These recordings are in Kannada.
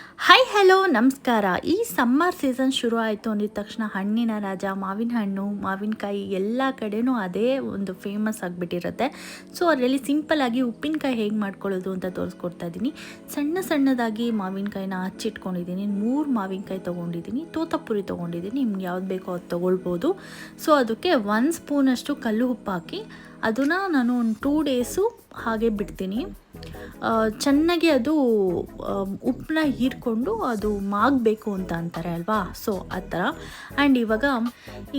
ಹಾಯ್ ಹಲೋ ನಮಸ್ಕಾರ. ಈ ಸಮ್ಮರ್ ಸೀಸನ್ ಶುರು ಆಯಿತು ಅಂದಿದ ತಕ್ಷಣ ಹಣ್ಣಿನ ರಾಜ ಮಾವಿನ ಹಣ್ಣು, ಮಾವಿನಕಾಯಿ ಎಲ್ಲ ಕಡೆನೂ ಅದೇ ಒಂದು ಫೇಮಸ್ ಆಗಿಬಿಟ್ಟಿರುತ್ತೆ. ಸೊ ಅದರಲ್ಲಿ ಸಿಂಪಲ್ಲಾಗಿ ಉಪ್ಪಿನಕಾಯಿ ಹೇಗೆ ಮಾಡ್ಕೊಳ್ಳೋದು ಅಂತ ತೋರಿಸ್ಕೊಡ್ತಾ ಇದ್ದೀನಿ. ಸಣ್ಣ ಸಣ್ಣದಾಗಿ ಮಾವಿನಕಾಯಿನ ಹಚ್ಚಿಟ್ಕೊಂಡಿದ್ದೀನಿ. 3 ಮಾವಿನಕಾಯಿ ತೊಗೊಂಡಿದ್ದೀನಿ, ತೋತಾಪುರಿ ತೊಗೊಂಡಿದ್ದೀನಿ. ನಿಮ್ಗೆ ಯಾವ್ದು ಬೇಕೋ ಅದು ತೊಗೊಳ್ಬೋದು. ಸೊ ಅದಕ್ಕೆ 1 ಸ್ಪೂನಷ್ಟು ಕಲ್ಲು ಉಪ್ಪು ಹಾಕಿ ಅದನ್ನು ನಾನು ಒಂದು 2 ಡೇಸು ಹಾಗೆ ಬಿಡ್ತೀನಿ. ಚೆನ್ನಾಗಿ ಅದು ಉಪ್ಪನ್ನ ಹೀರ್ಕೊಂಡು ಅದು ಮಾಗಬೇಕು ಅಂತ ಅಂತಾರೆ ಅಲ್ವಾ, ಸೊ ಆ ಥರ. ಆ್ಯಂಡ್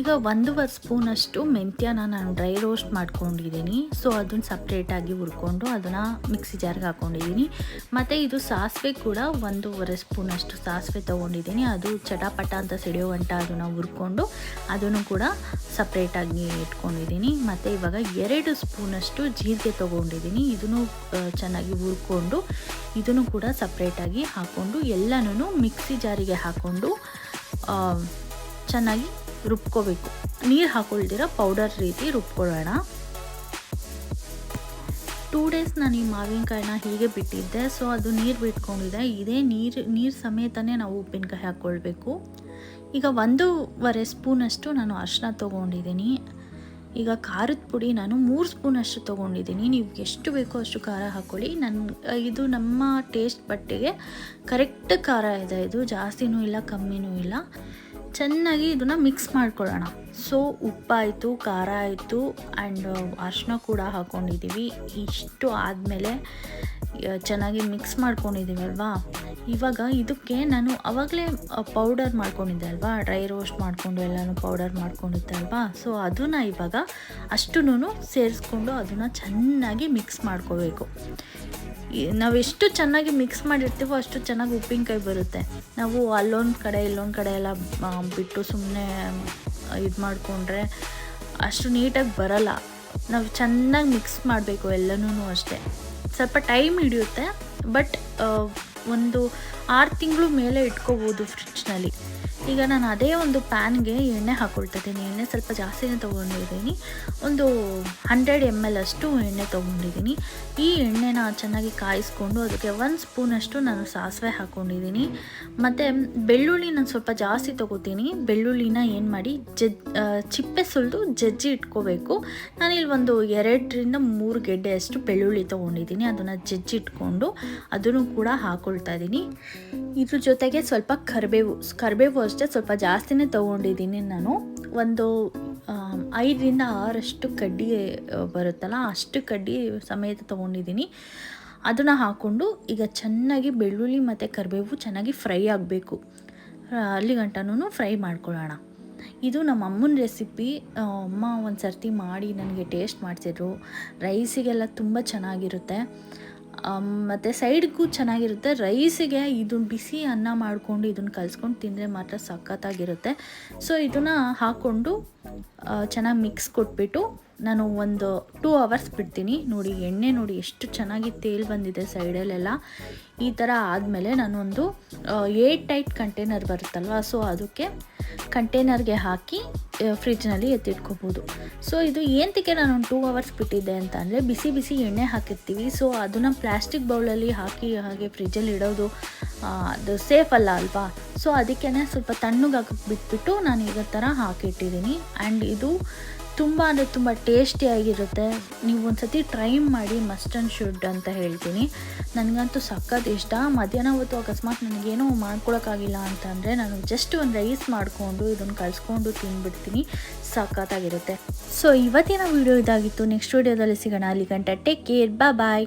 ಈಗ 1.5 ಸ್ಪೂನಷ್ಟು ಮೆಂತ್ಯನ ನಾನು ಡ್ರೈ ರೋಸ್ಟ್ ಮಾಡ್ಕೊಂಡಿದ್ದೀನಿ. ಸೊ ಅದನ್ನು ಸಪ್ರೇಟಾಗಿ ಹುರ್ಕೊಂಡು ಅದನ್ನು ಮಿಕ್ಸಿ ಜಾರ್ಗೆ ಹಾಕ್ಕೊಂಡಿದ್ದೀನಿ. ಮತ್ತು ಇದು ಸಾಸಿವೆ ಕೂಡ 1.5 ಸ್ಪೂನಷ್ಟು ಸಾಸಿವೆ ತೊಗೊಂಡಿದ್ದೀನಿ. ಅದು ಚಟಾಪಟ ಅಂತ ಸಿಡಿಯೋ ಗಂಟ ಅದನ್ನು ಹುರ್ಕೊಂಡು ಅದನ್ನು ಕೂಡ ಸಪ್ರೇಟಾಗಿ ಇಟ್ಕೊಂಡಿದ್ದೀನಿ. ಮತ್ತು ಇವಾಗ 2 ಸ್ಪೂನಷ್ಟು ಜೀರಿಗೆ ತೊಗೊಂಡಿದ್ದೀನಿ. ಇದನ್ನು ಚೆನ್ನಾಗಿ ಹುರ್ಕೊಂಡು ಇದನ್ನು ಕೂಡ ಸಪ್ರೇಟಾಗಿ ಹಾಕ್ಕೊಂಡು ಎಲ್ಲನೂ ಮಿಕ್ಸಿ ಜಾರಿಗೆ ಹಾಕ್ಕೊಂಡು ಚೆನ್ನಾಗಿ ರುಬ್ಕೋಬೇಕು. ನೀರು ಹಾಕೊಳ್ದಿರ ಪೌಡರ್ ರೀತಿ ರುಬ್ಕೊಳ್ಳೋಣ. 2 ಡೇಸ್ ನಾನು ಈ ಮಾವಿನಕಾಯಿನ ಹೀಗೆ ಬಿಟ್ಟಿದ್ದೆ. ಸೊ ಅದು ನೀರು ಬಿಟ್ಕೊಂಡಿದೆ. ಇದೇ ನೀರು ಸಮೇತನೇ ನಾವು ಉಪ್ಪಿನಕಾಯಿ ಹಾಕ್ಕೊಳ್ಬೇಕು. ಈಗ 1.5 ಸ್ಪೂನಷ್ಟು ನಾನು ಅರಿಶಿನ ತೊಗೊಂಡಿದ್ದೀನಿ. ಈಗ ಖಾರದ ಪುಡಿ ನಾನು 3 ಸ್ಪೂನಷ್ಟು ತೊಗೊಂಡಿದ್ದೀನಿ. ನೀವು ಎಷ್ಟು ಬೇಕೋ ಅಷ್ಟು ಖಾರ ಹಾಕ್ಕೊಳ್ಳಿ. ಇದು ನಮ್ಮ ಟೇಸ್ಟ್ ಬಟ್ಟೆಗೆ ಕರೆಕ್ಟ್ ಖಾರ ಇದೆ. ಇದು ಜಾಸ್ತಿನೂ ಇಲ್ಲ ಕಮ್ಮಿನೂ ಇಲ್ಲ. ಚೆನ್ನಾಗಿ ಇದನ್ನು ಮಿಕ್ಸ್ ಮಾಡ್ಕೊಳ್ಳೋಣ. ಸೊ ಉಪ್ಪಾಯಿತು, ಖಾರ ಆಯಿತು, ಆ್ಯಂಡ್ ಅರಿಶಿನ ಕೂಡ ಹಾಕ್ಕೊಂಡಿದ್ದೀವಿ. ಇಷ್ಟು ಆದಮೇಲೆ ಚೆನ್ನಾಗಿ ಮಿಕ್ಸ್ ಮಾಡ್ಕೊಂಡಿದ್ದೀವಿ ಅಲ್ವಾ. ಇವಾಗ ಇದಕ್ಕೆ ನಾನು ಆವಾಗಲೇ ಪೌಡರ್ ಮಾಡ್ಕೊಂಡಿದ್ದೆ ಅಲ್ವಾ, ಡ್ರೈ ರೋಸ್ಟ್ ಮಾಡಿಕೊಂಡು ಎಲ್ಲನೂ ಪೌಡರ್ ಮಾಡ್ಕೊಂಡಿದ್ದೆ ಅಲ್ವಾ. ಸೊ ಅದನ್ನು ಇವಾಗ ಅಷ್ಟೂ ಸೇರಿಸ್ಕೊಂಡು ಅದನ್ನು ಚೆನ್ನಾಗಿ ಮಿಕ್ಸ್ ಮಾಡ್ಕೋಬೇಕು. ನಾವು ಎಷ್ಟು ಚೆನ್ನಾಗಿ ಮಿಕ್ಸ್ ಮಾಡಿರ್ತೀವೋ ಅಷ್ಟು ಚೆನ್ನಾಗಿ ಉಪ್ಪಿನಕಾಯಿ ಬರುತ್ತೆ. ನಾವು ಅಲ್ಲೊಂದು ಕಡೆ ಇಲ್ಲೊಂದು ಕಡೆ ಎಲ್ಲ ಬಿಟ್ಟು ಸುಮ್ಮನೆ ಇದು ಮಾಡಿಕೊಂಡ್ರೆ ಅಷ್ಟು ನೀಟಾಗಿ ಬರಲ್ಲ. ನಾವು ಚೆನ್ನಾಗಿ ಮಿಕ್ಸ್ ಮಾಡಬೇಕು ಎಲ್ಲನೂ ಅಷ್ಟೇ. ಸ್ವಲ್ಪ ಟೈಮ್ ಹಿಡಿಯುತ್ತೆ, ಬಟ್ ಒಂದು 6 ತಿಂಗಳು ಮೇಲೆ ಇಟ್ಕೋಬೋದು ಫ್ರಿಡ್ಜ್ನಲ್ಲಿ. ಈಗ ನಾನು ಅದೇ ಒಂದು ಪ್ಯಾನ್ಗೆ ಎಣ್ಣೆ ಹಾಕ್ಕೊಳ್ತಾ ಇದ್ದೀನಿ. ಎಣ್ಣೆ ಸ್ವಲ್ಪ ಜಾಸ್ತಿನೇ ತೊಗೊಂಡಿದ್ದೀನಿ. ಒಂದು 100 ml ಅಷ್ಟು ಎಣ್ಣೆ ತೊಗೊಂಡಿದ್ದೀನಿ. ಈ ಎಣ್ಣೆನ ಚೆನ್ನಾಗಿ ಕಾಯಿಸ್ಕೊಂಡು ಅದಕ್ಕೆ 1 ಸ್ಪೂನಷ್ಟು ನಾನು ಸಾಸಿವೆ ಹಾಕ್ಕೊಂಡಿದ್ದೀನಿ. ಮತ್ತು ಬೆಳ್ಳುಳ್ಳಿ ನಾನು ಸ್ವಲ್ಪ ಜಾಸ್ತಿ ತೊಗೋತೀನಿ. ಬೆಳ್ಳುಳ್ಳಿನ ಏನು ಮಾಡಿ ಚಿಪ್ಪೆ ಸುಲಿದು ಜಜ್ಜಿ ಇಟ್ಕೋಬೇಕು. ನಾನಿಲ್ಲಿ ಒಂದು 2ರಿಂದ 3 ಗೆಡ್ಡೆಯಷ್ಟು ಬೆಳ್ಳುಳ್ಳಿ ತೊಗೊಂಡಿದ್ದೀನಿ. ಅದನ್ನು ಜಜ್ಜಿಟ್ಕೊಂಡು ಅದನ್ನು ಕೂಡ ಹಾಕ್ಕೊಳ್ತಾ ಇದ್ದೀನಿ. ಇದ್ರ ಜೊತೆಗೆ ಸ್ವಲ್ಪ ಕರಿಬೇವು ಅಷ್ಟೇ ಸ್ವಲ್ಪ ಜಾಸ್ತಿನೇ ತೊಗೊಂಡಿದ್ದೀನಿ. ನಾನು ಒಂದು 5ರಿಂದ 6 ಕಡ್ಡಿ ಬರುತ್ತಲ್ಲ, ಅಷ್ಟು ಕಡ್ಡಿ ಸಮೇತ ತೊಗೊಂಡಿದ್ದೀನಿ. ಅದನ್ನು ಹಾಕ್ಕೊಂಡು ಈಗ ಚೆನ್ನಾಗಿ ಬೆಳ್ಳುಳ್ಳಿ ಮತ್ತು ಕರಿಬೇವು ಚೆನ್ನಾಗಿ ಫ್ರೈ ಆಗಬೇಕು. ಅಲ್ಲಿ ಗಂಟನೂ ಫ್ರೈ ಮಾಡ್ಕೊಳ್ಳೋಣ. ಇದು ನಮ್ಮ ಅಮ್ಮನ ರೆಸಿಪಿ. ಅಮ್ಮ ಒಂದು ಸರ್ತಿ ಮಾಡಿ ನನಗೆ ಟೇಸ್ಟ್ ಮಾಡಿಸಿದ್ರು. ರೈಸಿಗೆಲ್ಲ ತುಂಬ ಚೆನ್ನಾಗಿರುತ್ತೆ, ಮತ್ತು ಸೈಡ್ಗೂ ಚೆನ್ನಾಗಿರುತ್ತೆ. ರೈಸಿಗೆ ಇದನ್ನು ಬಿಸಿ ಅನ್ನ ಮಾಡಿಕೊಂಡು ಇದನ್ನು ಕಲಿಸ್ಕೊಂಡು ತಿಂದರೆ ಮಾತ್ರ ಸಖತ್ತಾಗಿರುತ್ತೆ. ಸೊ ಇದನ್ನು ಹಾಕ್ಕೊಂಡು ಚೆನ್ನಾಗಿ ಮಿಕ್ಸ್ ಕೊಟ್ಬಿಟ್ಟು ನಾನು ಒಂದು 2 ಅವರ್ಸ್ ಬಿಡ್ತೀನಿ. ನೋಡಿ ಎಣ್ಣೆ ನೋಡಿ ಎಷ್ಟು ಚೆನ್ನಾಗಿ ತೇಲ್ ಬಂದಿದೆ ಸೈಡಲ್ಲೆಲ್ಲ. ಈ ಥರ ಆದಮೇಲೆ ನಾನೊಂದು ಏರ್ ಟೈಟ್ ಕಂಟೈನರ್ ಬರುತ್ತಲ್ವ, ಸೊ ಅದಕ್ಕೆ ಕಂಟೈನರ್ಗೆ ಹಾಕಿ ಫ್ರಿಜ್ನಲ್ಲಿ ಎತ್ತಿಟ್ಕೋಬೋದು. ಸೊ ಇದು ಏನಕ್ಕೆ ನಾನು ಒಂದು 2 ಅವರ್ಸ್ ಬಿಟ್ಟಿದ್ದೆ ಅಂತ ಅಂದರೆ, ಬಿಸಿ ಎಣ್ಣೆ ಹಾಕಿರ್ತೀವಿ. ಸೊ ಅದನ್ನು ಪ್ಲಾಸ್ಟಿಕ್ ಬೌಲಲ್ಲಿ ಹಾಕಿ ಹಾಗೆ ಫ್ರಿಜ್ಜಲ್ಲಿ ಇಡೋದು ಅದು ಸೇಫ್ ಅಲ್ಲ ಅಲ್ವಾ. ಸೊ ಅದಕ್ಕೇ ಸ್ವಲ್ಪ ತಣ್ಣಗೆ ಹಾಕಿ ಬಿಟ್ಬಿಟ್ಟು ನಾನು ಈ ಥರ ಹಾಕಿಟ್ಟಿದ್ದೀನಿ. ಆ್ಯಂಡ್ ಇದು ತುಂಬ ಅಂದರೆ ತುಂಬ ಟೇಸ್ಟಿಯಾಗಿರುತ್ತೆ. ನೀವು ಒಂದು ಸತಿ ಟ್ರೈ ಮಾಡಿ, ಮಸ್ಟ್ ಆ್ಯಂಡ್ ಶುಡ್ ಅಂತ ಹೇಳ್ತೀನಿ. ನನಗಂತೂ ಸಖತ್ ಇಷ್ಟ. ಮಧ್ಯಾಹ್ನ ಹೊತ್ತು ಅಕಸ್ಮಾತ್ ನನಗೇನೋ ಮಾಡ್ಕೊಳಕ್ಕಾಗಿಲ್ಲ ಅಂತಂದರೆ ನಾನು ಜಸ್ಟ್ ಒಂದು ರೈಸ್ ಮಾಡಿಕೊಂಡು ಇದನ್ನು ಕಲಿಸ್ಕೊಂಡು ತಿಂದ್ಬಿಡ್ತೀನಿ. ಸಖತ್ತಾಗಿರುತ್ತೆ. ಸೊ ಇವತ್ತಿನ ವಿಡಿಯೋ ಇದಾಗಿತ್ತು. ನೆಕ್ಸ್ಟ್ ವಿಡಿಯೋದಲ್ಲಿ ಸಿಗೋಣ. ಅಲ್ಲಿ ಗಂಟ ಟೇಕ್ ಕೇರ್, ಬಾಯ್.